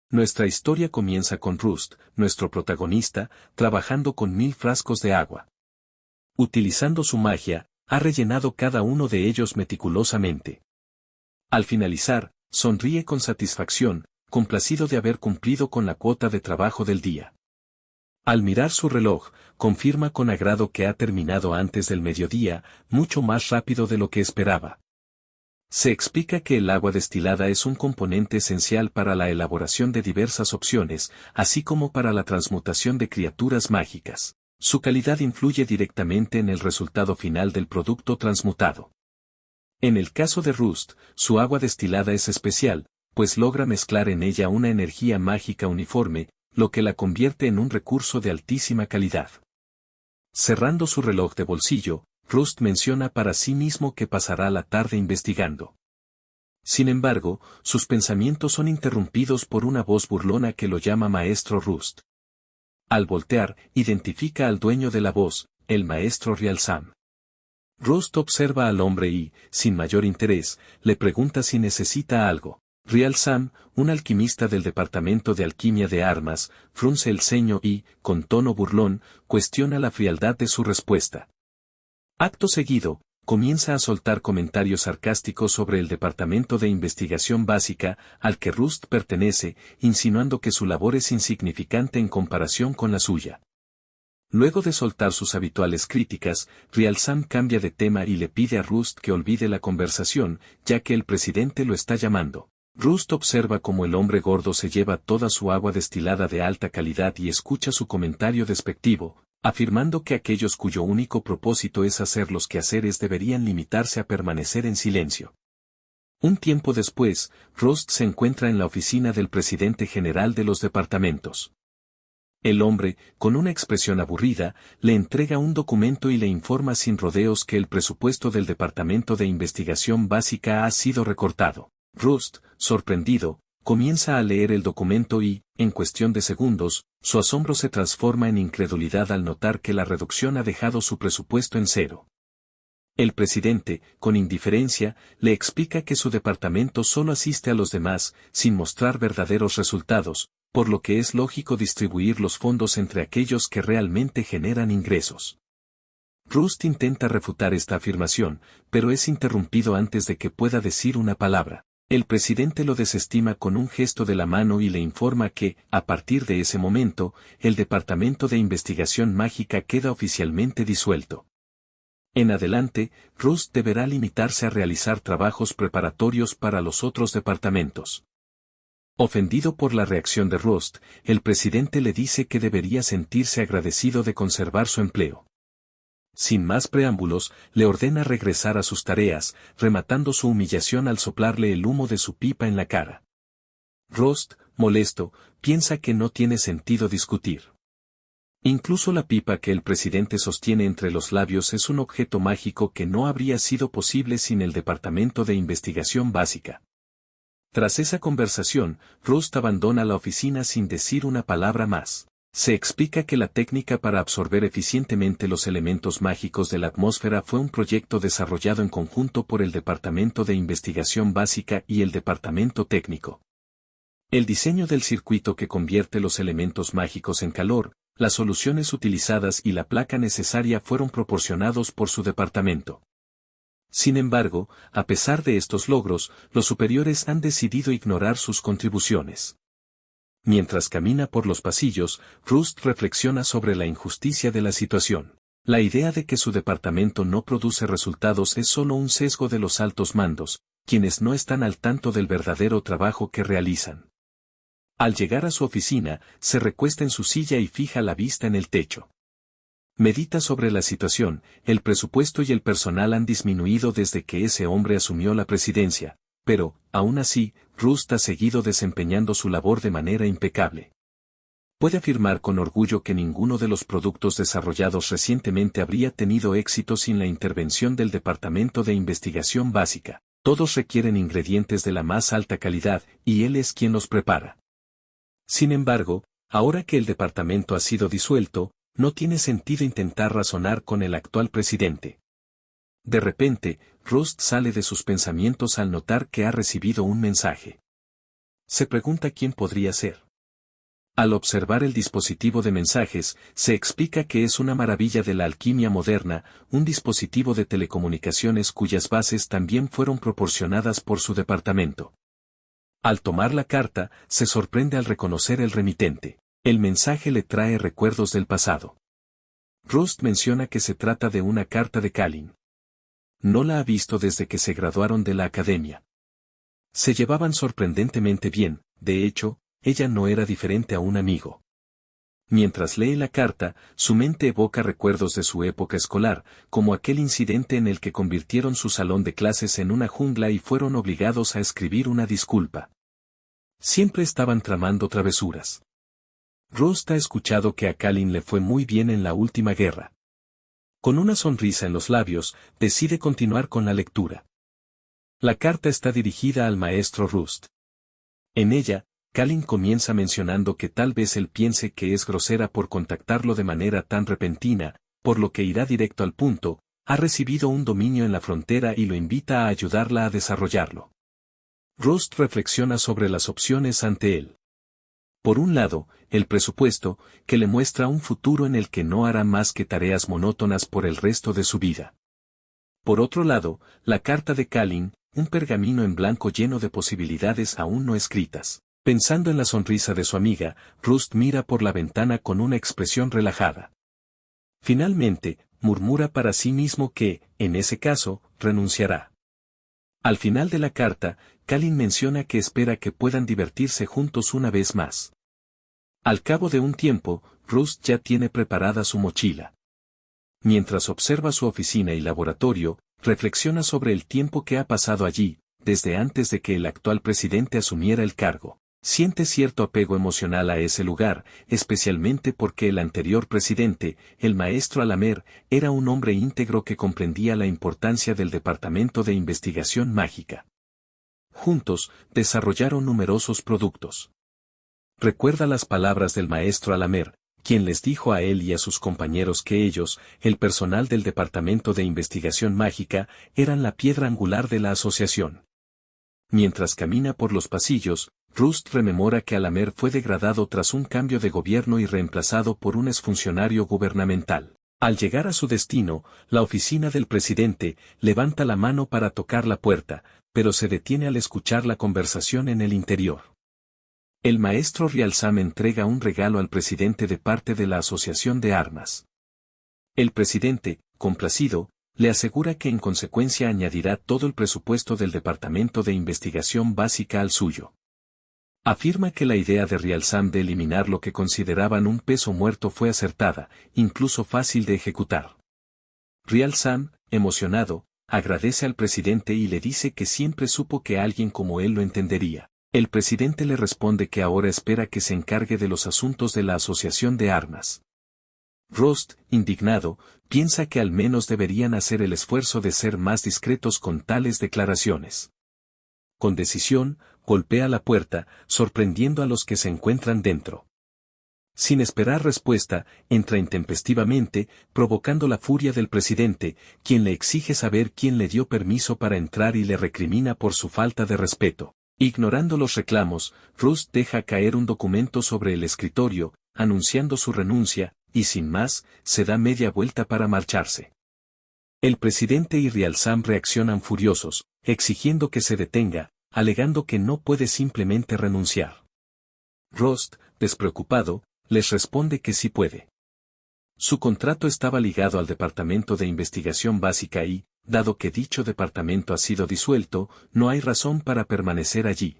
Nuestra historia comienza con Rust, nuestro protagonista, trabajando con 1000 frascos de agua. Utilizando su magia, ha rellenado cada uno de ellos meticulosamente. Al finalizar, sonríe con satisfacción, complacido de haber cumplido con la cuota de trabajo del día. Al mirar su reloj, confirma con agrado que ha terminado antes del mediodía, mucho más rápido de lo que esperaba. Se explica que el agua destilada es un componente esencial para la elaboración de diversas opciones, así como para la transmutación de criaturas mágicas. Su calidad influye directamente en el resultado final del producto transmutado. En el caso de Rust, su agua destilada es especial, pues logra mezclar en ella una energía mágica uniforme, lo que la convierte en un recurso de altísima calidad. Cerrando su reloj de bolsillo, Rust menciona para sí mismo que pasará la tarde investigando. Sin embargo, sus pensamientos son interrumpidos por una voz burlona que lo llama Maestro Rust. Al voltear, identifica al dueño de la voz, el Maestro Rialsam. Rust observa al hombre y, sin mayor interés, le pregunta si necesita algo. Rialsam, un alquimista del Departamento de Alquimia de Armas, frunce el ceño y, con tono burlón, cuestiona la frialdad de su respuesta. Acto seguido, comienza a soltar comentarios sarcásticos sobre el Departamento de Investigación Básica, al que Rust pertenece, insinuando que su labor es insignificante en comparación con la suya. Luego de soltar sus habituales críticas, Rialsam cambia de tema y le pide a Rust que olvide la conversación, ya que el presidente lo está llamando. Rust observa cómo el hombre gordo se lleva toda su agua destilada de alta calidad y escucha su comentario despectivo, afirmando que aquellos cuyo único propósito es hacer los quehaceres deberían limitarse a permanecer en silencio. Un tiempo después, Rust se encuentra en la oficina del presidente general de los departamentos. El hombre, con una expresión aburrida, le entrega un documento y le informa sin rodeos que el presupuesto del Departamento de Investigación Básica ha sido recortado. Rust, sorprendido, comienza a leer el documento y, en cuestión de segundos, su asombro se transforma en incredulidad al notar que la reducción ha dejado su presupuesto en cero. El presidente, con indiferencia, le explica que su departamento solo asiste a los demás, sin mostrar verdaderos resultados, por lo que es lógico distribuir los fondos entre aquellos que realmente generan ingresos. Rust intenta refutar esta afirmación, pero es interrumpido antes de que pueda decir una palabra. El presidente lo desestima con un gesto de la mano y le informa que, a partir de ese momento, el Departamento de Investigación Mágica queda oficialmente disuelto. En adelante, Rust deberá limitarse a realizar trabajos preparatorios para los otros departamentos. Ofendido por la reacción de Rust, el presidente le dice que debería sentirse agradecido de conservar su empleo. Sin más preámbulos, le ordena regresar a sus tareas, rematando su humillación al soplarle el humo de su pipa en la cara. Rust, molesto, piensa que no tiene sentido discutir. Incluso la pipa que el presidente sostiene entre los labios es un objeto mágico que no habría sido posible sin el Departamento de Investigación Básica. Tras esa conversación, Rust abandona la oficina sin decir una palabra más. Se explica que la técnica para absorber eficientemente los elementos mágicos de la atmósfera fue un proyecto desarrollado en conjunto por el Departamento de Investigación Básica y el Departamento Técnico. El diseño del circuito que convierte los elementos mágicos en calor, las soluciones utilizadas y la placa necesaria fueron proporcionados por su departamento. Sin embargo, a pesar de estos logros, los superiores han decidido ignorar sus contribuciones. Mientras camina por los pasillos, Rust reflexiona sobre la injusticia de la situación. La idea de que su departamento no produce resultados es solo un sesgo de los altos mandos, quienes no están al tanto del verdadero trabajo que realizan. Al llegar a su oficina, se recuesta en su silla y fija la vista en el techo. Medita sobre la situación, el presupuesto y el personal han disminuido desde que ese hombre asumió la presidencia, pero, aún así, Rust ha seguido desempeñando su labor de manera impecable. Puede afirmar con orgullo que ninguno de los productos desarrollados recientemente habría tenido éxito sin la intervención del Departamento de Investigación Básica. Todos requieren ingredientes de la más alta calidad, y él es quien los prepara. Sin embargo, ahora que el departamento ha sido disuelto, no tiene sentido intentar razonar con el actual presidente. De repente, Rust sale de sus pensamientos al notar que ha recibido un mensaje. Se pregunta quién podría ser. Al observar el dispositivo de mensajes, se explica que es una maravilla de la alquimia moderna, un dispositivo de telecomunicaciones cuyas bases también fueron proporcionadas por su departamento. Al tomar la carta, se sorprende al reconocer el remitente. El mensaje le trae recuerdos del pasado. Rust menciona que se trata de una carta de Kalin. No la ha visto desde que se graduaron de la academia. Se llevaban sorprendentemente bien, de hecho, ella no era diferente a un amigo. Mientras lee la carta, su mente evoca recuerdos de su época escolar, como aquel incidente en el que convirtieron su salón de clases en una jungla y fueron obligados a escribir una disculpa. Siempre estaban tramando travesuras. Rust ha escuchado que a Kalin le fue muy bien en la última guerra. Con una sonrisa en los labios, decide continuar con la lectura. La carta está dirigida al maestro Rust. En ella, Kalin comienza mencionando que tal vez él piense que es grosera por contactarlo de manera tan repentina, por lo que irá directo al punto, ha recibido un dominio en la frontera y lo invita a ayudarla a desarrollarlo. Rust reflexiona sobre las opciones ante él. Por un lado, el presupuesto, que le muestra un futuro en el que no hará más que tareas monótonas por el resto de su vida. Por otro lado, la carta de Kalin, un pergamino en blanco lleno de posibilidades aún no escritas. Pensando en la sonrisa de su amiga, Rust mira por la ventana con una expresión relajada. Finalmente, murmura para sí mismo que, en ese caso, renunciará. Al final de la carta, Kalin menciona que espera que puedan divertirse juntos una vez más. Al cabo de un tiempo, Rust ya tiene preparada su mochila. Mientras observa su oficina y laboratorio, reflexiona sobre el tiempo que ha pasado allí, desde antes de que el actual presidente asumiera el cargo. Siente cierto apego emocional a ese lugar, especialmente porque el anterior presidente, el maestro Alamer, era un hombre íntegro que comprendía la importancia del Departamento de Investigación Mágica. Juntos, desarrollaron numerosos productos. Recuerda las palabras del maestro Alamer, quien les dijo a él y a sus compañeros que ellos, el personal del Departamento de Investigación Mágica, eran la piedra angular de la asociación. Mientras camina por los pasillos, Rust rememora que Alamer fue degradado tras un cambio de gobierno y reemplazado por un exfuncionario gubernamental. Al llegar a su destino, la oficina del presidente levanta la mano para tocar la puerta, pero se detiene al escuchar la conversación en el interior. El maestro Rialsam entrega un regalo al presidente de parte de la Asociación de Armas. El presidente, complacido, le asegura que en consecuencia añadirá todo el presupuesto del Departamento de Investigación Básica al suyo. Afirma que la idea de Rialsam de eliminar lo que consideraban un peso muerto fue acertada, incluso fácil de ejecutar. Rialsam, emocionado, agradece al presidente y le dice que siempre supo que alguien como él lo entendería. El presidente le responde que ahora espera que se encargue de los asuntos de la Asociación de Armas. Rust, indignado, piensa que al menos deberían hacer el esfuerzo de ser más discretos con tales declaraciones. Con decisión, golpea la puerta, sorprendiendo a los que se encuentran dentro. Sin esperar respuesta, entra intempestivamente, provocando la furia del presidente, quien le exige saber quién le dio permiso para entrar y le recrimina por su falta de respeto. Ignorando los reclamos, Rust deja caer un documento sobre el escritorio, anunciando su renuncia, y sin más, se da media vuelta para marcharse. El presidente y Rialsam reaccionan furiosos, exigiendo que se detenga, alegando que no puede simplemente renunciar. Rust, despreocupado, les responde que sí puede. Su contrato estaba ligado al Departamento de Investigación Básica y, dado que dicho departamento ha sido disuelto, no hay razón para permanecer allí.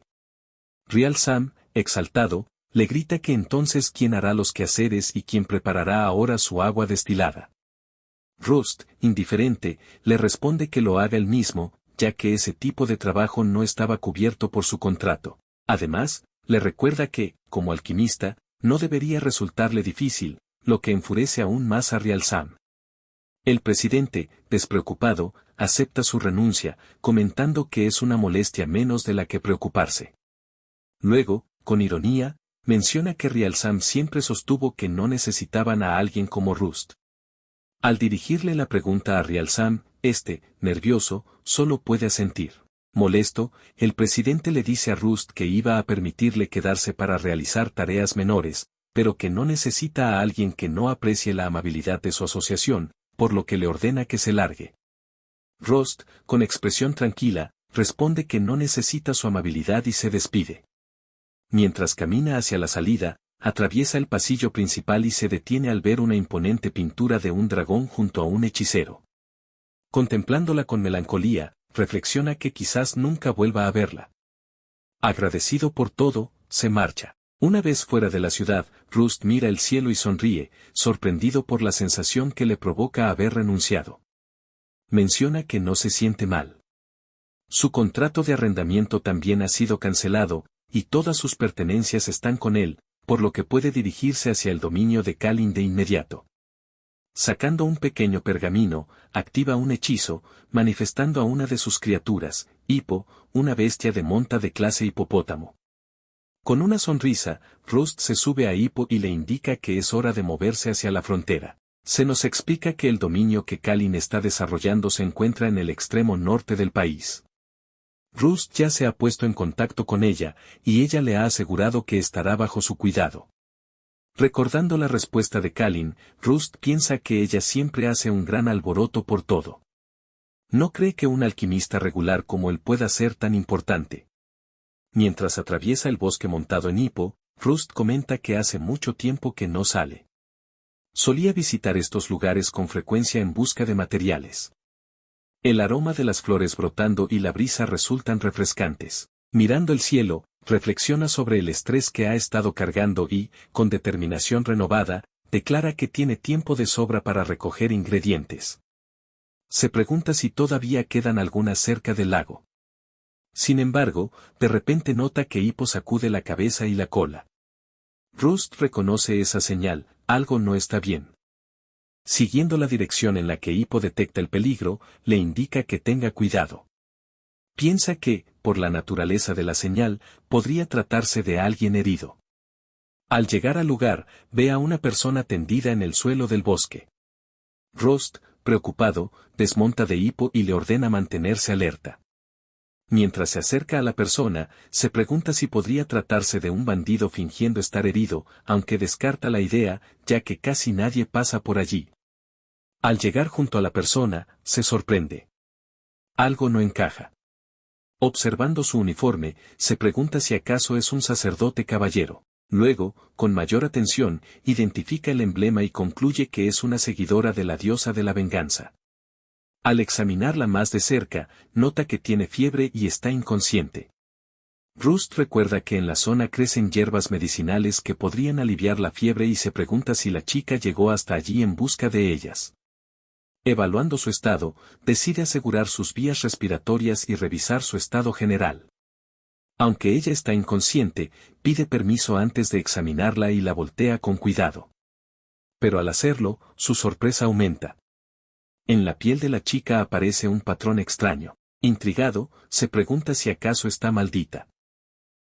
Rialsam, exaltado, le grita que entonces quién hará los quehaceres y quién preparará ahora su agua destilada. Rust, indiferente, le responde que lo haga él mismo, ya que ese tipo de trabajo no estaba cubierto por su contrato. Además, le recuerda que, como alquimista, no debería resultarle difícil, lo que enfurece aún más a Rialsam. El presidente, despreocupado, acepta su renuncia, comentando que es una molestia menos de la que preocuparse. Luego, con ironía, menciona que Rialsam siempre sostuvo que no necesitaban a alguien como Rust. Al dirigirle la pregunta a Rialsam, nervioso, solo puede asentir. Molesto, el presidente le dice a Rust que iba a permitirle quedarse para realizar tareas menores, pero que no necesita a alguien que no aprecie la amabilidad de su asociación, por lo que le ordena que se largue. Rust, con expresión tranquila, responde que no necesita su amabilidad y se despide. Mientras camina hacia la salida, atraviesa el pasillo principal y se detiene al ver una imponente pintura de un dragón junto a un hechicero. Contemplándola con melancolía, reflexiona que quizás nunca vuelva a verla. Agradecido por todo, se marcha. Una vez fuera de la ciudad, Rust mira el cielo y sonríe, sorprendido por la sensación que le provoca haber renunciado. Menciona que no se siente mal. Su contrato de arrendamiento también ha sido cancelado, y todas sus pertenencias están con él, por lo que puede dirigirse hacia el dominio de Kalin de inmediato. Sacando un pequeño pergamino, activa un hechizo, manifestando a una de sus criaturas, Hippo, una bestia de monta de clase hipopótamo. Con una sonrisa, Rust se sube a Hippo y le indica que es hora de moverse hacia la frontera. Se nos explica que el dominio que Kalin está desarrollando se encuentra en el extremo norte del país. Rust ya se ha puesto en contacto con ella, y ella le ha asegurado que estará bajo su cuidado. Recordando la respuesta de Kalin, Rust piensa que ella siempre hace un gran alboroto por todo. No cree que un alquimista regular como él pueda ser tan importante. Mientras atraviesa el bosque montado en Hippo, Rust comenta que hace mucho tiempo que no sale. Solía visitar estos lugares con frecuencia en busca de materiales. El aroma de las flores brotando y la brisa resultan refrescantes. Mirando el cielo, reflexiona sobre el estrés que ha estado cargando y, con determinación renovada, declara que tiene tiempo de sobra para recoger ingredientes. Se pregunta si todavía quedan algunas cerca del lago. Sin embargo, de repente nota que Hippo sacude la cabeza y la cola. Rust reconoce esa señal, algo no está bien. Siguiendo la dirección en la que Hippo detecta el peligro, le indica que tenga cuidado. Piensa que, por la naturaleza de la señal, podría tratarse de alguien herido. Al llegar al lugar, ve a una persona tendida en el suelo del bosque. Rust, preocupado, desmonta de Hippo y le ordena mantenerse alerta. Mientras se acerca a la persona, se pregunta si podría tratarse de un bandido fingiendo estar herido, aunque descarta la idea, ya que casi nadie pasa por allí. Al llegar junto a la persona, se sorprende. Algo no encaja. Observando su uniforme, se pregunta si acaso es un sacerdote caballero. Luego, con mayor atención, identifica el emblema y concluye que es una seguidora de la diosa de la venganza. Al examinarla más de cerca, nota que tiene fiebre y está inconsciente. Rust recuerda que en la zona crecen hierbas medicinales que podrían aliviar la fiebre y se pregunta si la chica llegó hasta allí en busca de ellas. Evaluando su estado, decide asegurar sus vías respiratorias y revisar su estado general. Aunque ella está inconsciente, pide permiso antes de examinarla y la voltea con cuidado. Pero al hacerlo, su sorpresa aumenta. En la piel de la chica aparece un patrón extraño. Intrigado, se pregunta si acaso está maldita.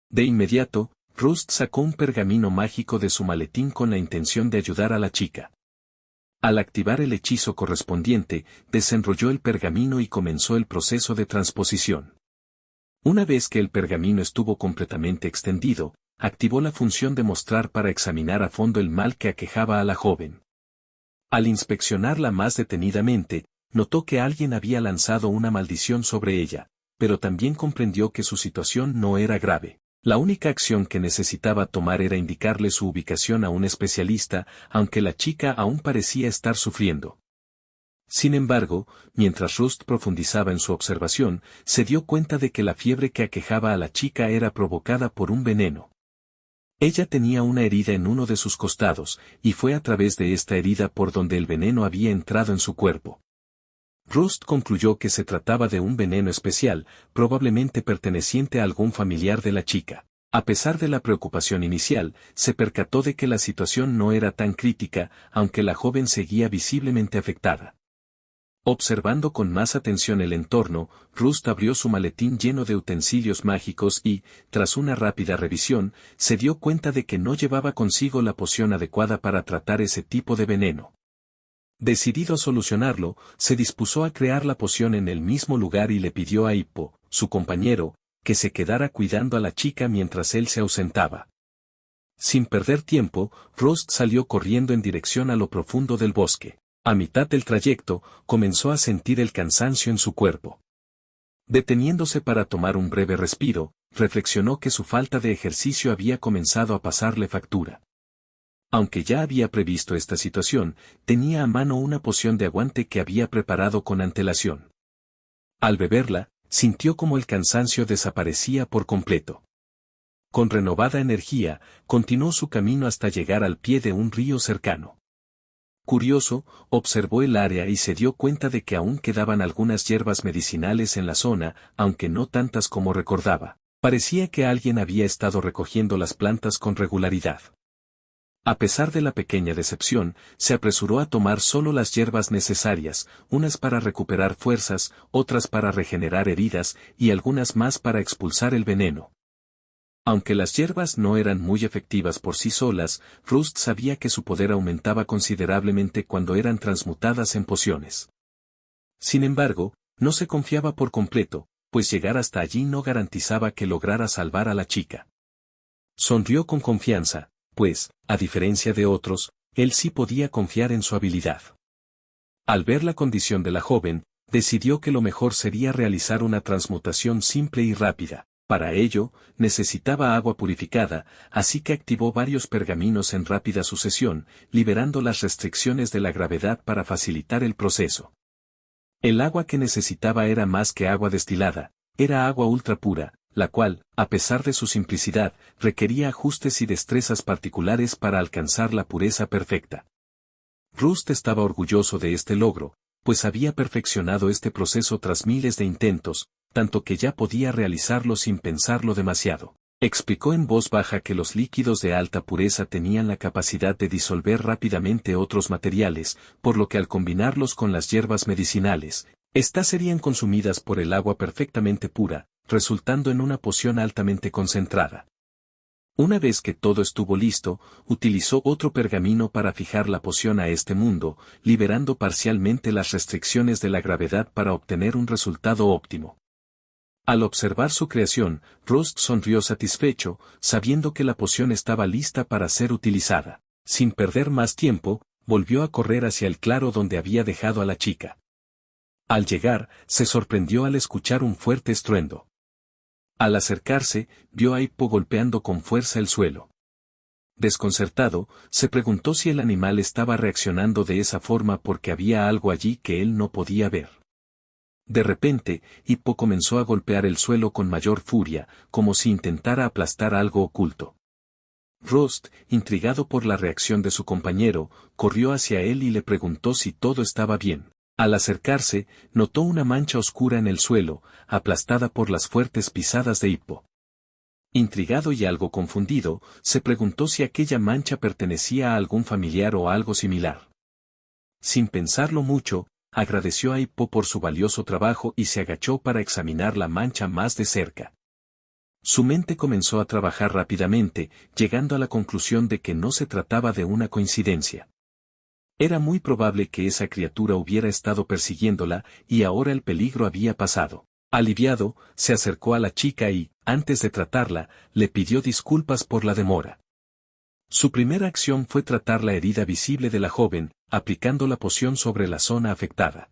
De inmediato, Rust sacó un pergamino mágico de su maletín con la intención de ayudar a la chica. Al activar el hechizo correspondiente, desenrolló el pergamino y comenzó el proceso de transposición. Una vez que el pergamino estuvo completamente extendido, activó la función de mostrar para examinar a fondo el mal que aquejaba a la joven. Al inspeccionarla más detenidamente, notó que alguien había lanzado una maldición sobre ella, pero también comprendió que su situación no era grave. La única acción que necesitaba tomar era indicarle su ubicación a un especialista, aunque la chica aún parecía estar sufriendo. Sin embargo, mientras Rust profundizaba en su observación, se dio cuenta de que la fiebre que aquejaba a la chica era provocada por un veneno. Ella tenía una herida en uno de sus costados, y fue a través de esta herida por donde el veneno había entrado en su cuerpo. Rust concluyó que se trataba de un veneno especial, probablemente perteneciente a algún familiar de la chica. A pesar de la preocupación inicial, se percató de que la situación no era tan crítica, aunque la joven seguía visiblemente afectada. Observando con más atención el entorno, Rust abrió su maletín lleno de utensilios mágicos y, tras una rápida revisión, se dio cuenta de que no llevaba consigo la poción adecuada para tratar ese tipo de veneno. Decidido a solucionarlo, se dispuso a crear la poción en el mismo lugar y le pidió a Hippo, su compañero, que se quedara cuidando a la chica mientras él se ausentaba. Sin perder tiempo, Rost salió corriendo en dirección a lo profundo del bosque. A mitad del trayecto, comenzó a sentir el cansancio en su cuerpo. Deteniéndose para tomar un breve respiro, reflexionó que su falta de ejercicio había comenzado a pasarle factura. Aunque ya había previsto esta situación, tenía a mano una poción de aguante que había preparado con antelación. Al beberla, sintió como el cansancio desaparecía por completo. Con renovada energía, continuó su camino hasta llegar al pie de un río cercano. Curioso, observó el área y se dio cuenta de que aún quedaban algunas hierbas medicinales en la zona, aunque no tantas como recordaba. Parecía que alguien había estado recogiendo las plantas con regularidad. A pesar de la pequeña decepción, se apresuró a tomar solo las hierbas necesarias, unas para recuperar fuerzas, otras para regenerar heridas y algunas más para expulsar el veneno. Aunque las hierbas no eran muy efectivas por sí solas, Rust sabía que su poder aumentaba considerablemente cuando eran transmutadas en pociones. Sin embargo, no se confiaba por completo, pues llegar hasta allí no garantizaba que lograra salvar a la chica. Sonrió con confianza, pues, a diferencia de otros, él sí podía confiar en su habilidad. Al ver la condición de la joven, decidió que lo mejor sería realizar una transmutación simple y rápida. Para ello, necesitaba agua purificada, así que activó varios pergaminos en rápida sucesión, liberando las restricciones de la gravedad para facilitar el proceso. El agua que necesitaba era más que agua destilada, era agua ultra pura, la cual, a pesar de su simplicidad, requería ajustes y destrezas particulares para alcanzar la pureza perfecta. Rust estaba orgulloso de este logro, pues había perfeccionado este proceso tras miles de intentos, tanto que ya podía realizarlo sin pensarlo demasiado. Explicó en voz baja que los líquidos de alta pureza tenían la capacidad de disolver rápidamente otros materiales, por lo que al combinarlos con las hierbas medicinales, estas serían consumidas por el agua perfectamente pura, resultando en una poción altamente concentrada. Una vez que todo estuvo listo, utilizó otro pergamino para fijar la poción a este mundo, liberando parcialmente las restricciones de la gravedad para obtener un resultado óptimo. Al observar su creación, Rust sonrió satisfecho, sabiendo que la poción estaba lista para ser utilizada. Sin perder más tiempo, volvió a correr hacia el claro donde había dejado a la chica. Al llegar, se sorprendió al escuchar un fuerte estruendo. Al acercarse, vio a Hippo golpeando con fuerza el suelo. Desconcertado, se preguntó si el animal estaba reaccionando de esa forma porque había algo allí que él no podía ver. De repente, Hippo comenzó a golpear el suelo con mayor furia, como si intentara aplastar algo oculto. Rust, intrigado por la reacción de su compañero, corrió hacia él y le preguntó si todo estaba bien. Al acercarse, notó una mancha oscura en el suelo, aplastada por las fuertes pisadas de Hippo. Intrigado y algo confundido, se preguntó si aquella mancha pertenecía a algún familiar o algo similar. Sin pensarlo mucho, agradeció a Hippo por su valioso trabajo y se agachó para examinar la mancha más de cerca. Su mente comenzó a trabajar rápidamente, llegando a la conclusión de que no se trataba de una coincidencia. Era muy probable que esa criatura hubiera estado persiguiéndola, y ahora el peligro había pasado. Aliviado, se acercó a la chica y, antes de tratarla, le pidió disculpas por la demora. Su primera acción fue tratar la herida visible de la joven, aplicando la poción sobre la zona afectada.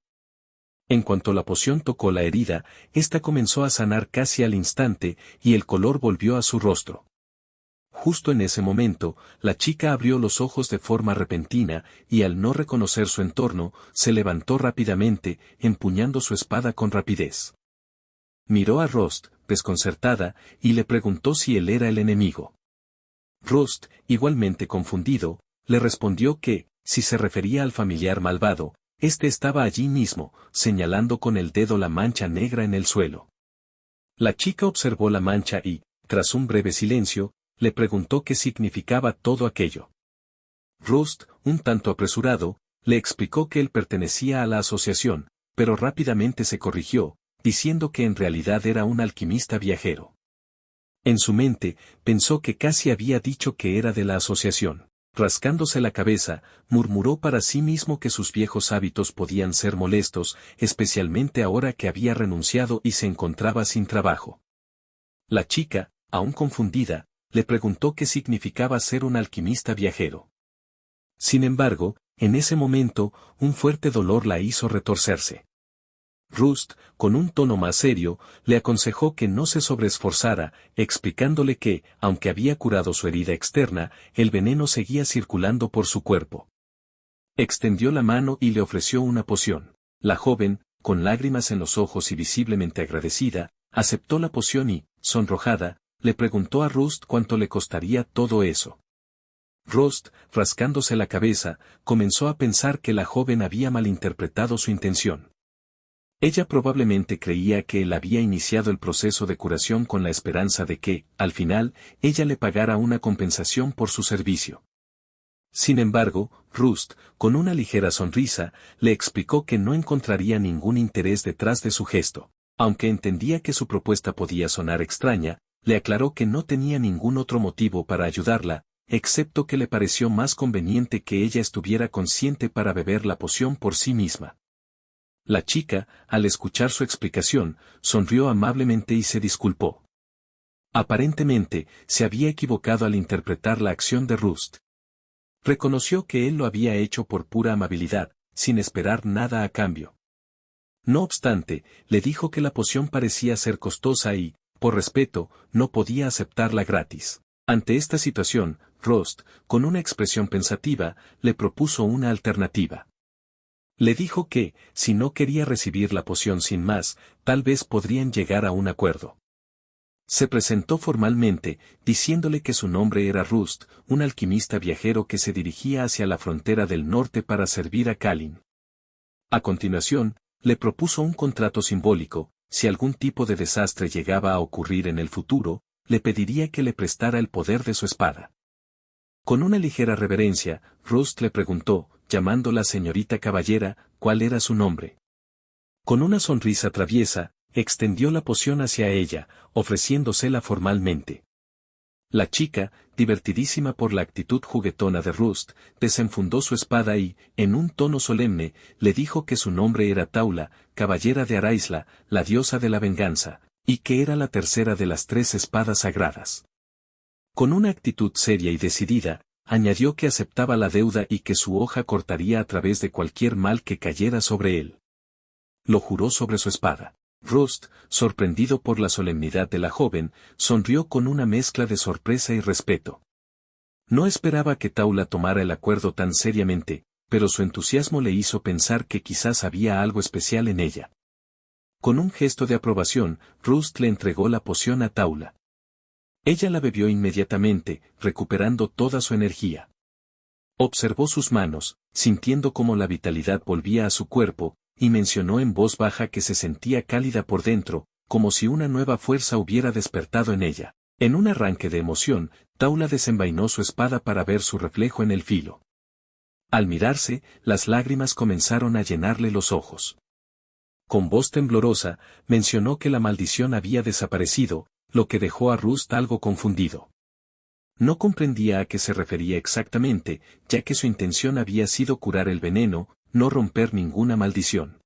En cuanto la poción tocó la herida, ésta comenzó a sanar casi al instante, y el color volvió a su rostro. Justo en ese momento, la chica abrió los ojos de forma repentina, y al no reconocer su entorno, se levantó rápidamente, empuñando su espada con rapidez. Miró a Rust, desconcertada, y le preguntó si él era el enemigo. Rust, igualmente confundido, le respondió que, si se refería al familiar malvado, este estaba allí mismo, señalando con el dedo la mancha negra en el suelo. La chica observó la mancha y, tras un breve silencio, le preguntó qué significaba todo aquello. Rust, un tanto apresurado, le explicó que él pertenecía a la asociación, pero rápidamente se corrigió, diciendo que en realidad era un alquimista viajero. En su mente, pensó que casi había dicho que era de la asociación. Rascándose la cabeza, murmuró para sí mismo que sus viejos hábitos podían ser molestos, especialmente ahora que había renunciado y se encontraba sin trabajo. La chica, aún confundida, le preguntó qué significaba ser un alquimista viajero. Sin embargo, en ese momento, un fuerte dolor la hizo retorcerse. Rust, con un tono más serio, le aconsejó que no se sobreesforzara, explicándole que, aunque había curado su herida externa, el veneno seguía circulando por su cuerpo. Extendió la mano y le ofreció una poción. La joven, con lágrimas en los ojos y visiblemente agradecida, aceptó la poción y, sonrojada, le preguntó a Rust cuánto le costaría todo eso. Rust, rascándose la cabeza, comenzó a pensar que la joven había malinterpretado su intención. Ella probablemente creía que él había iniciado el proceso de curación con la esperanza de que, al final, ella le pagara una compensación por su servicio. Sin embargo, Rust, con una ligera sonrisa, le explicó que no encontraría ningún interés detrás de su gesto. Aunque entendía que su propuesta podía sonar extraña, le aclaró que no tenía ningún otro motivo para ayudarla, excepto que le pareció más conveniente que ella estuviera consciente para beber la poción por sí misma. La chica, al escuchar su explicación, sonrió amablemente y se disculpó. Aparentemente, se había equivocado al interpretar la acción de Rust. Reconoció que él lo había hecho por pura amabilidad, sin esperar nada a cambio. No obstante, le dijo que la poción parecía ser costosa y, por respeto, no podía aceptarla gratis. Ante esta situación, Rust, con una expresión pensativa, le propuso una alternativa. Le dijo que, si no quería recibir la poción sin más, tal vez podrían llegar a un acuerdo. Se presentó formalmente, diciéndole que su nombre era Rust, un alquimista viajero que se dirigía hacia la frontera del norte para servir a Kalin. A continuación, le propuso un contrato simbólico: si algún tipo de desastre llegaba a ocurrir en el futuro, le pediría que le prestara el poder de su espada. Con una ligera reverencia, Rust le preguntó, llamándola señorita caballera, cuál era su nombre. Con una sonrisa traviesa, extendió la poción hacia ella, ofreciéndosela formalmente. La chica, divertidísima por la actitud juguetona de Rust, desenfundó su espada y, en un tono solemne, le dijo que su nombre era Taula, caballera de Araisla, la diosa de la venganza, y que era la tercera de las 3 espadas sagradas. Con una actitud seria y decidida, añadió que aceptaba la deuda y que su hoja cortaría a través de cualquier mal que cayera sobre él. Lo juró sobre su espada. Rust, sorprendido por la solemnidad de la joven, sonrió con una mezcla de sorpresa y respeto. No esperaba que Taula tomara el acuerdo tan seriamente, pero su entusiasmo le hizo pensar que quizás había algo especial en ella. Con un gesto de aprobación, Rust le entregó la poción a Taula. Ella la bebió inmediatamente, recuperando toda su energía. Observó sus manos, sintiendo cómo la vitalidad volvía a su cuerpo, y mencionó en voz baja que se sentía cálida por dentro, como si una nueva fuerza hubiera despertado en ella. En un arranque de emoción, Taula desenvainó su espada para ver su reflejo en el filo. Al mirarse, las lágrimas comenzaron a llenarle los ojos. Con voz temblorosa, mencionó que la maldición había desaparecido, lo que dejó a Rust algo confundido. No comprendía a qué se refería exactamente, ya que su intención había sido curar el veneno, no romper ninguna maldición.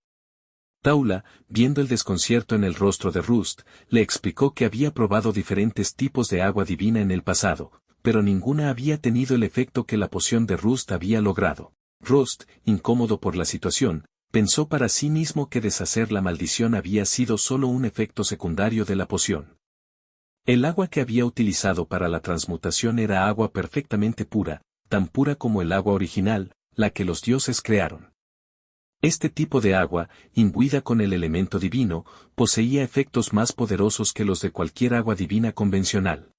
Taula, viendo el desconcierto en el rostro de Rust, le explicó que había probado diferentes tipos de agua divina en el pasado, pero ninguna había tenido el efecto que la poción de Rust había logrado. Rust, incómodo por la situación, pensó para sí mismo que deshacer la maldición había sido solo un efecto secundario de la poción. El agua que había utilizado para la transmutación era agua perfectamente pura, tan pura como el agua original, la que los dioses crearon. Este tipo de agua, imbuida con el elemento divino, poseía efectos más poderosos que los de cualquier agua divina convencional.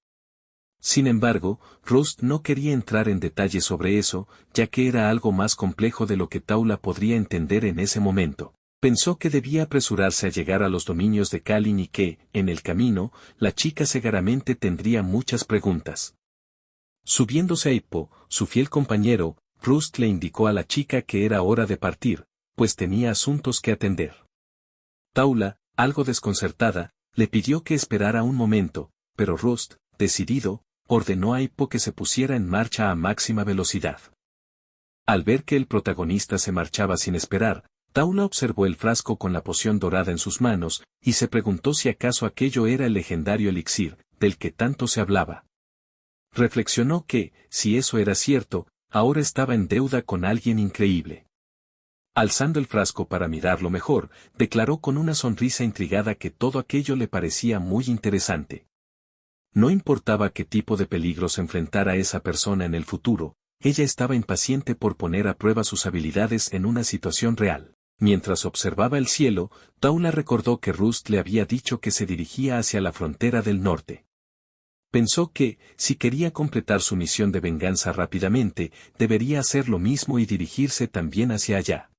Sin embargo, Rust no quería entrar en detalles sobre eso, ya que era algo más complejo de lo que Taula podría entender en ese momento. Pensó que debía apresurarse a llegar a los dominios de Kalin y que, en el camino, la chica seguramente tendría muchas preguntas. Subiéndose a Hippo, su fiel compañero, Rust le indicó a la chica que era hora de partir, pues tenía asuntos que atender. Taula, algo desconcertada, le pidió que esperara un momento, pero Rust, decidido, ordenó a Hippo que se pusiera en marcha a máxima velocidad. Al ver que el protagonista se marchaba sin esperar, Taula observó el frasco con la poción dorada en sus manos, y se preguntó si acaso aquello era el legendario elixir, del que tanto se hablaba. Reflexionó que, si eso era cierto, ahora estaba en deuda con alguien increíble. Alzando el frasco para mirarlo mejor, declaró con una sonrisa intrigada que todo aquello le parecía muy interesante. No importaba qué tipo de peligros enfrentara esa persona en el futuro, ella estaba impaciente por poner a prueba sus habilidades en una situación real. Mientras observaba el cielo, Taula recordó que Rust le había dicho que se dirigía hacia la frontera del norte. Pensó que, si quería completar su misión de venganza rápidamente, debería hacer lo mismo y dirigirse también hacia allá.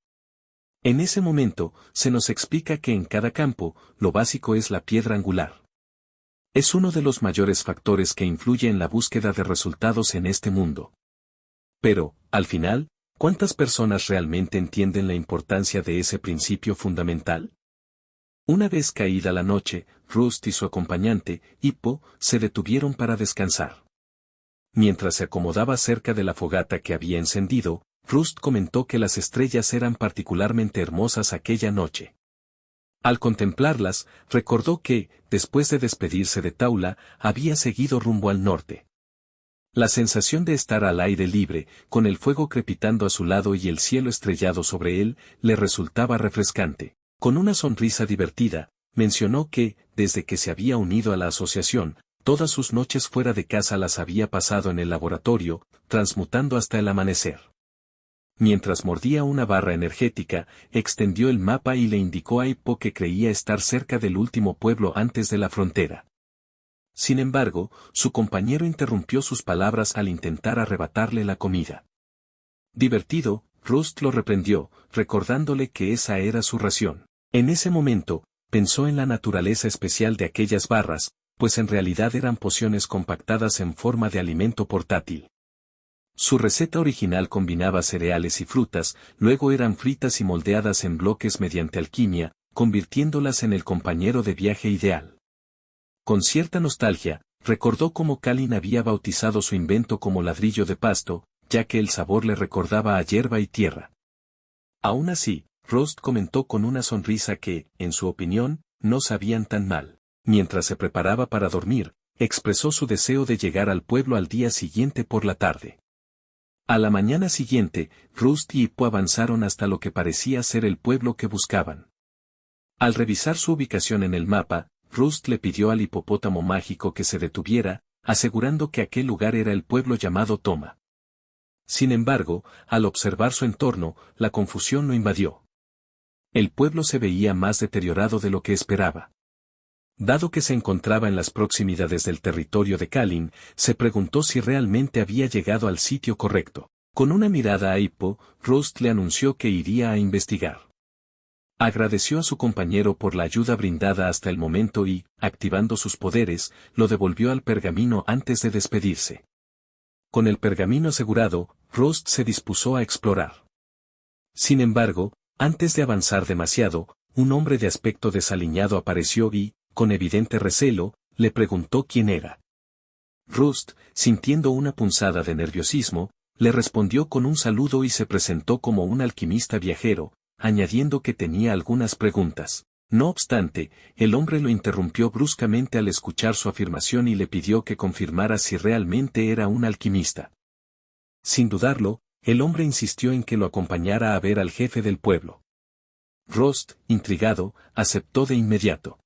En ese momento, se nos explica que en cada campo, lo básico es la piedra angular. Es uno de los mayores factores que influye en la búsqueda de resultados en este mundo. Pero, al final, ¿cuántas personas realmente entienden la importancia de ese principio fundamental? Una vez caída la noche, Rust y su acompañante, Hippo, se detuvieron para descansar. Mientras se acomodaba cerca de la fogata que había encendido, Rust comentó que las estrellas eran particularmente hermosas aquella noche. Al contemplarlas, recordó que, después de despedirse de Taula, había seguido rumbo al norte. La sensación de estar al aire libre, con el fuego crepitando a su lado y el cielo estrellado sobre él, le resultaba refrescante. Con una sonrisa divertida, mencionó que, desde que se había unido a la asociación, todas sus noches fuera de casa las había pasado en el laboratorio, transmutando hasta el amanecer. Mientras mordía una barra energética, extendió el mapa y le indicó a Hippo que creía estar cerca del último pueblo antes de la frontera. Sin embargo, su compañero interrumpió sus palabras al intentar arrebatarle la comida. Divertido, Rust lo reprendió, recordándole que esa era su ración. En ese momento, pensó en la naturaleza especial de aquellas barras, pues en realidad eran pociones compactadas en forma de alimento portátil. Su receta original combinaba cereales y frutas, luego eran fritas y moldeadas en bloques mediante alquimia, convirtiéndolas en el compañero de viaje ideal. Con cierta nostalgia, recordó cómo Kalin había bautizado su invento como ladrillo de pasto, ya que el sabor le recordaba a hierba y tierra. Aún así, Rust comentó con una sonrisa que, en su opinión, no sabían tan mal. Mientras se preparaba para dormir, expresó su deseo de llegar al pueblo al día siguiente por la tarde. A la mañana siguiente, Rust y Hippo avanzaron hasta lo que parecía ser el pueblo que buscaban. Al revisar su ubicación en el mapa, Rust le pidió al hipopótamo mágico que se detuviera, asegurando que aquel lugar era el pueblo llamado Toma. Sin embargo, al observar su entorno, la confusión lo invadió. El pueblo se veía más deteriorado de lo que esperaba. Dado que se encontraba en las proximidades del territorio de Kalin, se preguntó si realmente había llegado al sitio correcto. Con una mirada a Hippo, Rust le anunció que iría a investigar. Agradeció a su compañero por la ayuda brindada hasta el momento y, activando sus poderes, lo devolvió al pergamino antes de despedirse. Con el pergamino asegurado, Rust se dispuso a explorar. Sin embargo, antes de avanzar demasiado, un hombre de aspecto desaliñado apareció y, con evidente recelo, le preguntó quién era. Rust, sintiendo una punzada de nerviosismo, le respondió con un saludo y se presentó como un alquimista viajero, añadiendo que tenía algunas preguntas. No obstante, el hombre lo interrumpió bruscamente al escuchar su afirmación y le pidió que confirmara si realmente era un alquimista. Sin dudarlo, el hombre insistió en que lo acompañara a ver al jefe del pueblo. Rust, intrigado, aceptó de inmediato.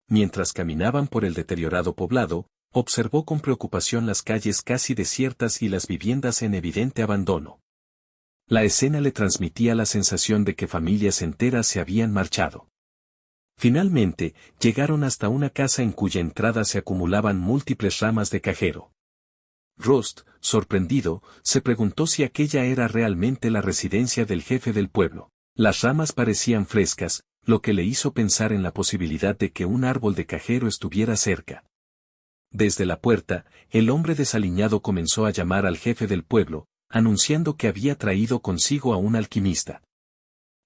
Mientras caminaban por el deteriorado poblado, observó con preocupación las calles casi desiertas y las viviendas en evidente abandono. La escena le transmitía la sensación de que familias enteras se habían marchado. Finalmente, llegaron hasta una casa en cuya entrada se acumulaban múltiples ramas de cajero. Rust, sorprendido, se preguntó si aquella era realmente la residencia del jefe del pueblo. Las ramas parecían frescas, lo que le hizo pensar en la posibilidad de que un árbol de cajero estuviera cerca. Desde la puerta, el hombre desaliñado comenzó a llamar al jefe del pueblo, anunciando que había traído consigo a un alquimista.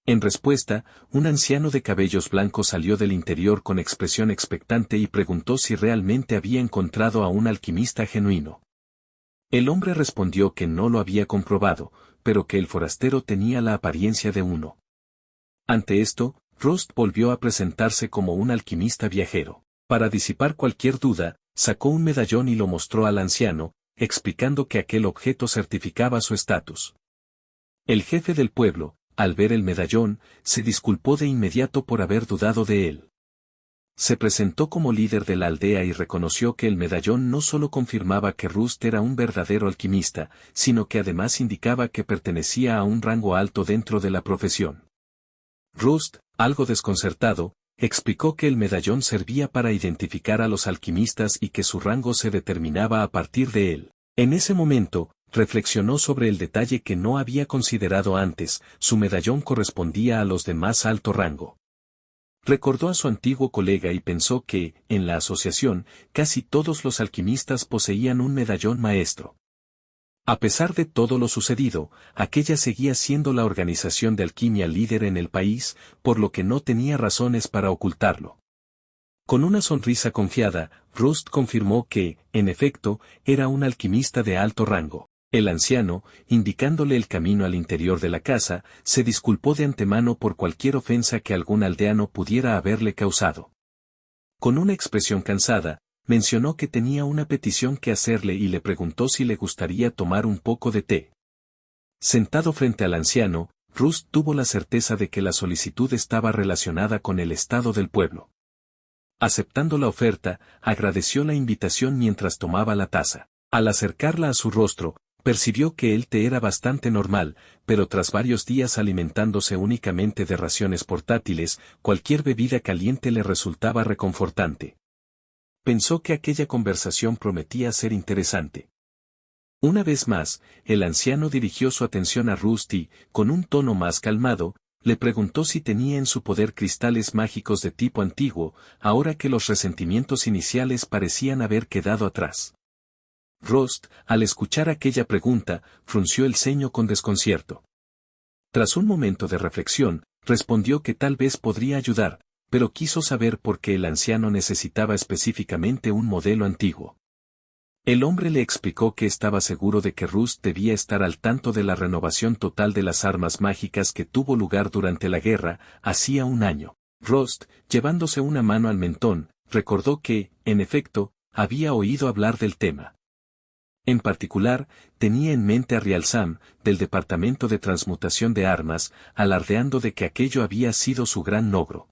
En respuesta, un anciano de cabellos blancos salió del interior con expresión expectante y preguntó si realmente había encontrado a un alquimista genuino. El hombre respondió que no lo había comprobado, pero que el forastero tenía la apariencia de uno. Ante esto, Rust volvió a presentarse como un alquimista viajero. Para disipar cualquier duda, sacó un medallón y lo mostró al anciano, explicando que aquel objeto certificaba su estatus. El jefe del pueblo, al ver el medallón, se disculpó de inmediato por haber dudado de él. Se presentó como líder de la aldea y reconoció que el medallón no solo confirmaba que Rust era un verdadero alquimista, sino que además indicaba que pertenecía a un rango alto dentro de la profesión. Rust, algo desconcertado, explicó que el medallón servía para identificar a los alquimistas y que su rango se determinaba a partir de él. En ese momento, reflexionó sobre el detalle que no había considerado antes: su medallón correspondía a los de más alto rango. Recordó a su antiguo colega y pensó que, en la asociación, casi todos los alquimistas poseían un medallón maestro. A pesar de todo lo sucedido, aquella seguía siendo la organización de alquimia líder en el país, por lo que no tenía razones para ocultarlo. Con una sonrisa confiada, Rust confirmó que, en efecto, era un alquimista de alto rango. El anciano, indicándole el camino al interior de la casa, se disculpó de antemano por cualquier ofensa que algún aldeano pudiera haberle causado. Con una expresión cansada, mencionó que tenía una petición que hacerle y le preguntó si le gustaría tomar un poco de té. Sentado frente al anciano, Rust tuvo la certeza de que la solicitud estaba relacionada con el estado del pueblo. Aceptando la oferta, agradeció la invitación mientras tomaba la taza. Al acercarla a su rostro, percibió que el té era bastante normal, pero tras varios días alimentándose únicamente de raciones portátiles, cualquier bebida caliente le resultaba reconfortante. Pensó que aquella conversación prometía ser interesante. Una vez más, el anciano dirigió su atención a Rust y, con un tono más calmado, le preguntó si tenía en su poder cristales mágicos de tipo antiguo, ahora que los resentimientos iniciales parecían haber quedado atrás. Rust, al escuchar aquella pregunta, frunció el ceño con desconcierto. Tras un momento de reflexión, respondió que tal vez podría ayudar, pero quiso saber por qué el anciano necesitaba específicamente un modelo antiguo. El hombre le explicó que estaba seguro de que Rust debía estar al tanto de la renovación total de las armas mágicas que tuvo lugar durante la guerra, hacía un año. Rust, llevándose una mano al mentón, recordó que, en efecto, había oído hablar del tema. En particular, tenía en mente a Rialsam, del Departamento de Transmutación de Armas, alardeando de que aquello había sido su gran logro.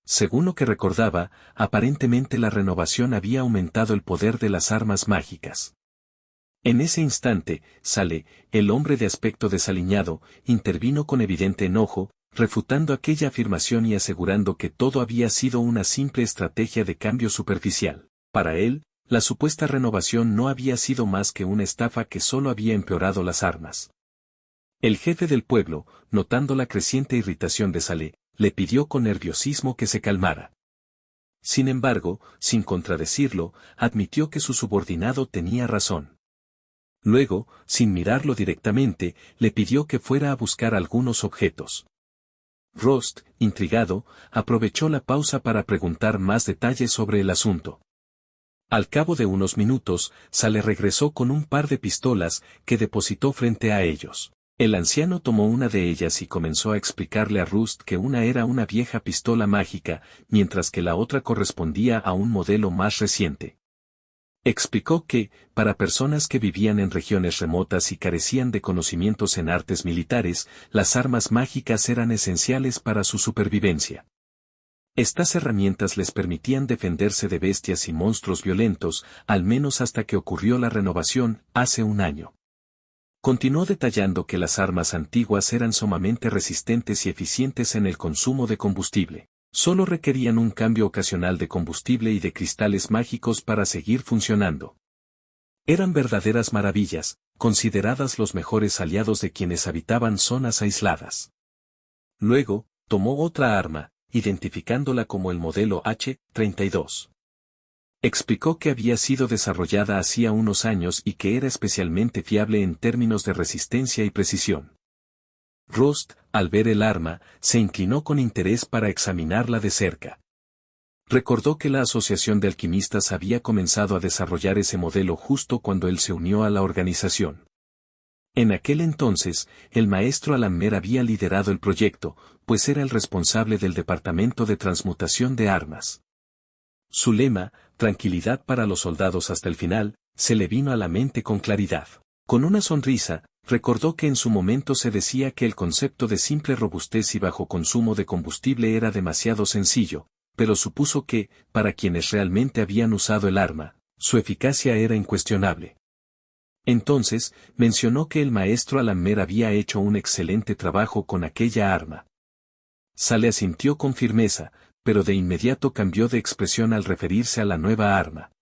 Según lo que recordaba, aparentemente la renovación había aumentado el poder de las armas mágicas. En ese instante, Sale, el hombre de aspecto desaliñado, intervino con evidente enojo, refutando aquella afirmación y asegurando que todo había sido una simple estrategia de cambio superficial. Para él, la supuesta renovación no había sido más que una estafa que solo había empeorado las armas. El jefe del pueblo, notando la creciente irritación de Saleh, le pidió con nerviosismo que se calmara. Sin embargo, sin contradecirlo, admitió que su subordinado tenía razón. Luego, sin mirarlo directamente, le pidió que fuera a buscar algunos objetos. Rust, intrigado, aprovechó la pausa para preguntar más detalles sobre el asunto. Al cabo de unos minutos, Saleh regresó con un par de pistolas que depositó frente a ellos. El anciano tomó una de ellas y comenzó a explicarle a Rust que una era una vieja pistola mágica, mientras que la otra correspondía a un modelo más reciente. Explicó que, para personas que vivían en regiones remotas y carecían de conocimientos en artes militares, las armas mágicas eran esenciales para su supervivencia. Estas herramientas les permitían defenderse de bestias y monstruos violentos, al menos hasta que ocurrió la renovación, hace un año. Continuó detallando que las armas antiguas eran sumamente resistentes y eficientes en el consumo de combustible. Solo requerían un cambio ocasional de combustible y de cristales mágicos para seguir funcionando. Eran verdaderas maravillas, consideradas los mejores aliados de quienes habitaban zonas aisladas. Luego, tomó otra arma, identificándola como el modelo H-32. Explicó que había sido desarrollada hacía unos años y que era especialmente fiable en términos de resistencia y precisión. Rust, al ver el arma, se inclinó con interés para examinarla de cerca. Recordó que la Asociación de Alquimistas había comenzado a desarrollar ese modelo justo cuando él se unió a la organización. En aquel entonces, el maestro Alammer había liderado el proyecto, pues era el responsable del departamento de transmutación de armas. Su lema, tranquilidad para los soldados hasta el final, se le vino a la mente con claridad. Con una sonrisa, recordó que en su momento se decía que el concepto de simple robustez y bajo consumo de combustible era demasiado sencillo, pero supuso que, para quienes realmente habían usado el arma, su eficacia era incuestionable. Entonces, mencionó que el maestro Alammer había hecho un excelente trabajo con aquella arma. Sale asintió con firmeza, pero de inmediato cambió de expresión al referirse a la nueva arma.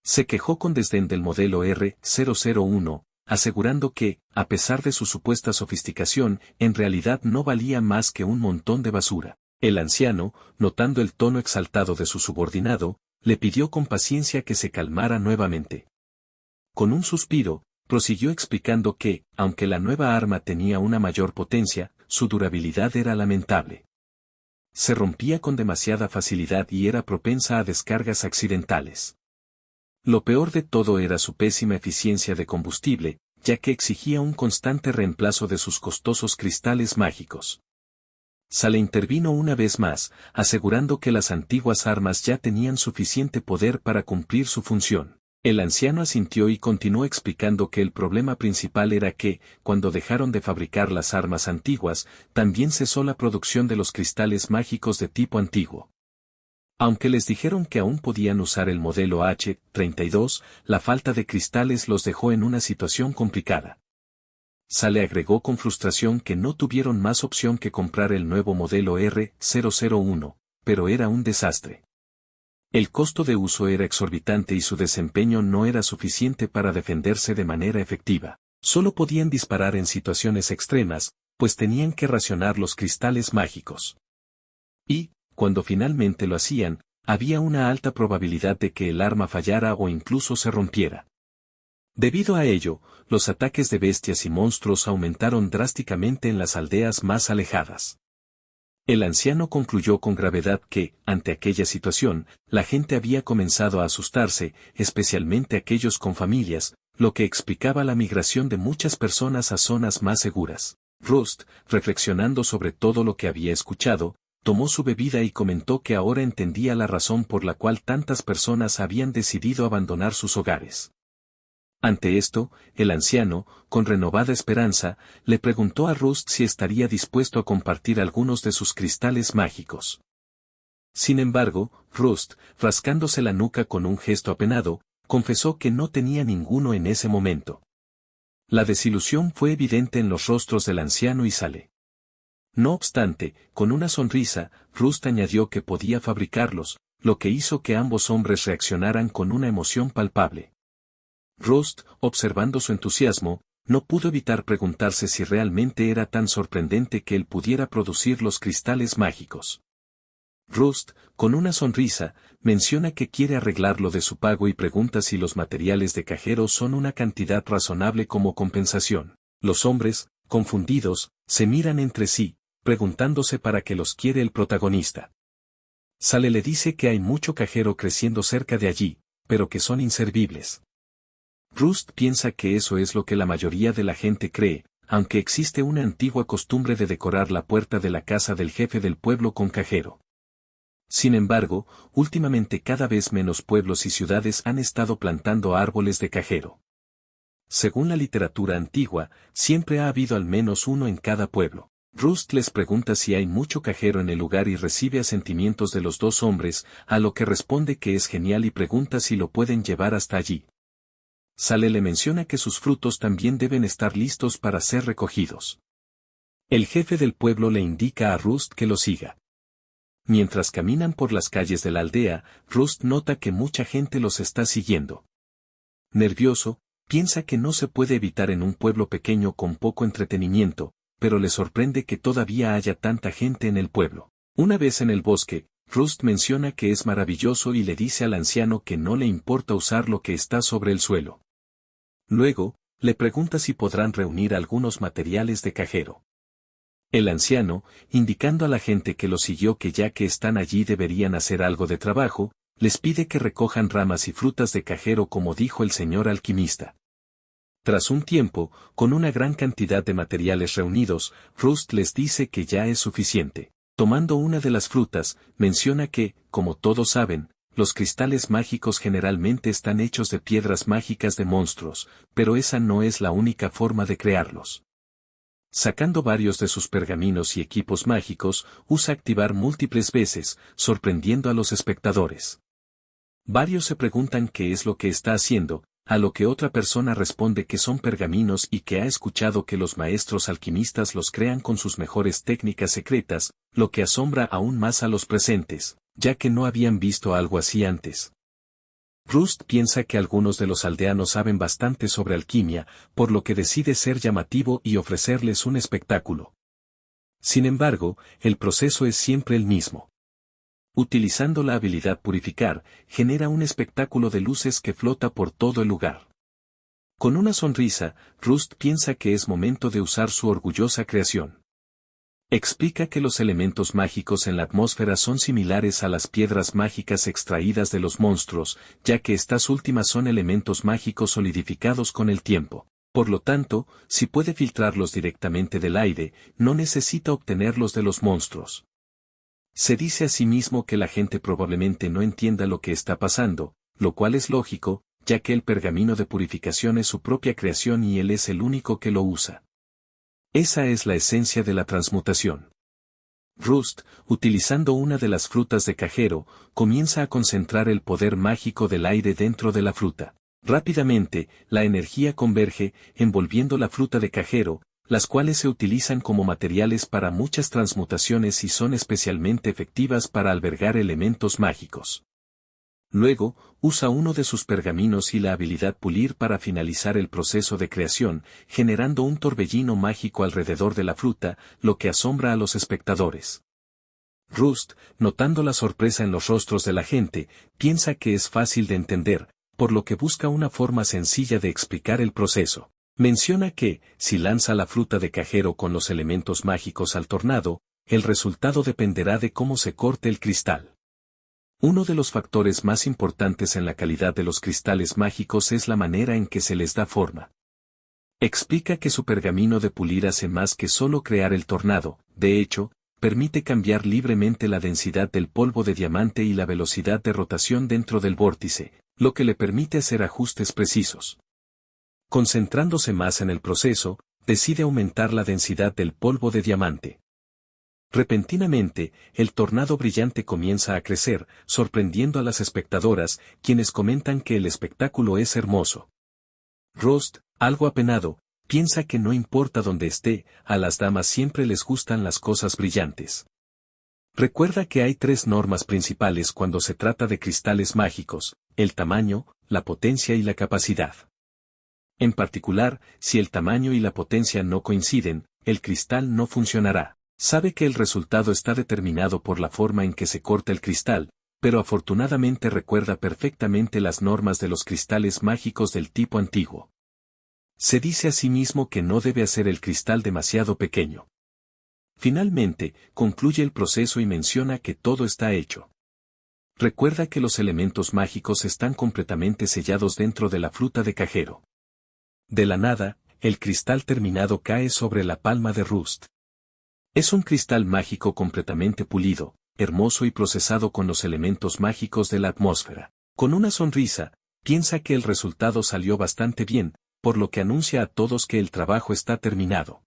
Se quejó con desdén del modelo R-001, asegurando que, a pesar de su supuesta sofisticación, en realidad no valía más que un montón de basura. El anciano, notando el tono exaltado de su subordinado, le pidió con paciencia que se calmara nuevamente. Con un suspiro, prosiguió explicando que, aunque la nueva arma tenía una mayor potencia, su durabilidad era lamentable. Se rompía con demasiada facilidad y era propensa a descargas accidentales. Lo peor de todo era su pésima eficiencia de combustible, ya que exigía un constante reemplazo de sus costosos cristales mágicos. Sale intervino una vez más, asegurando que las antiguas armas ya tenían suficiente poder para cumplir su función. El anciano asintió y continuó explicando que el problema principal era que, cuando dejaron de fabricar las armas antiguas, también cesó la producción de los cristales mágicos de tipo antiguo. Aunque les dijeron que aún podían usar el modelo H-32, la falta de cristales los dejó en una situación complicada. Sale agregó con frustración que no tuvieron más opción que comprar el nuevo modelo R-001, pero era un desastre. El costo de uso era exorbitante y su desempeño no era suficiente para defenderse de manera efectiva. Solo podían disparar en situaciones extremas, pues tenían que racionar los cristales mágicos. Y, cuando finalmente lo hacían, había una alta probabilidad de que el arma fallara o incluso se rompiera. Debido a ello, los ataques de bestias y monstruos aumentaron drásticamente en las aldeas más alejadas. El anciano concluyó con gravedad que, ante aquella situación, la gente había comenzado a asustarse, especialmente aquellos con familias, lo que explicaba la migración de muchas personas a zonas más seguras. Rust, reflexionando sobre todo lo que había escuchado, tomó su bebida y comentó que ahora entendía la razón por la cual tantas personas habían decidido abandonar sus hogares. Ante esto, el anciano, con renovada esperanza, le preguntó a Rust si estaría dispuesto a compartir algunos de sus cristales mágicos. Sin embargo, Rust, rascándose la nuca con un gesto apenado, confesó que no tenía ninguno en ese momento. La desilusión fue evidente en los rostros del anciano y Sale. No obstante, con una sonrisa, Rust añadió que podía fabricarlos, lo que hizo que ambos hombres reaccionaran con una emoción palpable. Rust, observando su entusiasmo, no pudo evitar preguntarse si realmente era tan sorprendente que él pudiera producir los cristales mágicos. Rust, con una sonrisa, menciona que quiere arreglarlo de su pago y pregunta si los materiales de cajero son una cantidad razonable como compensación. Los hombres, confundidos, se miran entre sí, preguntándose para qué los quiere el protagonista. Sale le dice que hay mucho cajero creciendo cerca de allí, pero que son inservibles. Rust piensa que eso es lo que la mayoría de la gente cree, aunque existe una antigua costumbre de decorar la puerta de la casa del jefe del pueblo con cajero. Sin embargo, últimamente cada vez menos pueblos y ciudades han estado plantando árboles de cajero. Según la literatura antigua, siempre ha habido al menos uno en cada pueblo. Rust les pregunta si hay mucho cajero en el lugar y recibe asentimientos de los dos hombres, a lo que responde que es genial y pregunta si lo pueden llevar hasta allí. Sale le menciona que sus frutos también deben estar listos para ser recogidos. El jefe del pueblo le indica a Rust que lo siga. Mientras caminan por las calles de la aldea, Rust nota que mucha gente los está siguiendo. Nervioso, piensa que no se puede evitar en un pueblo pequeño con poco entretenimiento, pero le sorprende que todavía haya tanta gente en el pueblo. Una vez en el bosque, Rust menciona que es maravilloso y le dice al anciano que no le importa usar lo que está sobre el suelo. Luego, le pregunta si podrán reunir algunos materiales de cajero. El anciano, indicando a la gente que lo siguió que ya que están allí deberían hacer algo de trabajo, les pide que recojan ramas y frutas de cajero como dijo el señor alquimista. Tras un tiempo, con una gran cantidad de materiales reunidos, Rust les dice que ya es suficiente. Tomando una de las frutas, menciona que, como todos saben, los cristales mágicos generalmente están hechos de piedras mágicas de monstruos, pero esa no es la única forma de crearlos. Sacando varios de sus pergaminos y equipos mágicos, usa activar múltiples veces, sorprendiendo a los espectadores. Varios se preguntan qué es lo que está haciendo, a lo que otra persona responde que son pergaminos y que ha escuchado que los maestros alquimistas los crean con sus mejores técnicas secretas, lo que asombra aún más a los presentes, ya que no habían visto algo así antes. Rust piensa que algunos de los aldeanos saben bastante sobre alquimia, por lo que decide ser llamativo y ofrecerles un espectáculo. Sin embargo, el proceso es siempre el mismo. Utilizando la habilidad purificar, genera un espectáculo de luces que flota por todo el lugar. Con una sonrisa, Rust piensa que es momento de usar su orgullosa creación. Explica que los elementos mágicos en la atmósfera son similares a las piedras mágicas extraídas de los monstruos, ya que estas últimas son elementos mágicos solidificados con el tiempo. Por lo tanto, si puede filtrarlos directamente del aire, no necesita obtenerlos de los monstruos. Se dice a sí mismo que la gente probablemente no entienda lo que está pasando, lo cual es lógico, ya que el pergamino de purificación es su propia creación y él es el único que lo usa. Esa es la esencia de la transmutación. Rust, utilizando una de las frutas de cajero, comienza a concentrar el poder mágico del aire dentro de la fruta. Rápidamente, la energía converge, envolviendo la fruta de cajero, las cuales se utilizan como materiales para muchas transmutaciones y son especialmente efectivas para albergar elementos mágicos. Luego, usa uno de sus pergaminos y la habilidad pulir para finalizar el proceso de creación, generando un torbellino mágico alrededor de la fruta, lo que asombra a los espectadores. Rust, notando la sorpresa en los rostros de la gente, piensa que es fácil de entender, por lo que busca una forma sencilla de explicar el proceso. Menciona que, si lanza la fruta de cajero con los elementos mágicos al tornado, el resultado dependerá de cómo se corte el cristal. Uno de los factores más importantes en la calidad de los cristales mágicos es la manera en que se les da forma. Explica que su pergamino de pulir hace más que solo crear el tornado, de hecho, permite cambiar libremente la densidad del polvo de diamante y la velocidad de rotación dentro del vórtice, lo que le permite hacer ajustes precisos. Concentrándose más en el proceso, decide aumentar la densidad del polvo de diamante. Repentinamente, el tornado brillante comienza a crecer, sorprendiendo a las espectadoras, quienes comentan que el espectáculo es hermoso. Rust, algo apenado, piensa que no importa dónde esté, a las damas siempre les gustan las cosas brillantes. Recuerda que hay 3 normas principales cuando se trata de cristales mágicos: el tamaño, la potencia y la capacidad. En particular, si el tamaño y la potencia no coinciden, el cristal no funcionará. Sabe que el resultado está determinado por la forma en que se corta el cristal, pero afortunadamente recuerda perfectamente las normas de los cristales mágicos del tipo antiguo. Se dice a sí mismo que no debe hacer el cristal demasiado pequeño. Finalmente, concluye el proceso y menciona que todo está hecho. Recuerda que los elementos mágicos están completamente sellados dentro de la fruta de cajero. De la nada, el cristal terminado cae sobre la palma de Rust. Es un cristal mágico completamente pulido, hermoso y procesado con los elementos mágicos de la atmósfera. Con una sonrisa, piensa que el resultado salió bastante bien, por lo que anuncia a todos que el trabajo está terminado.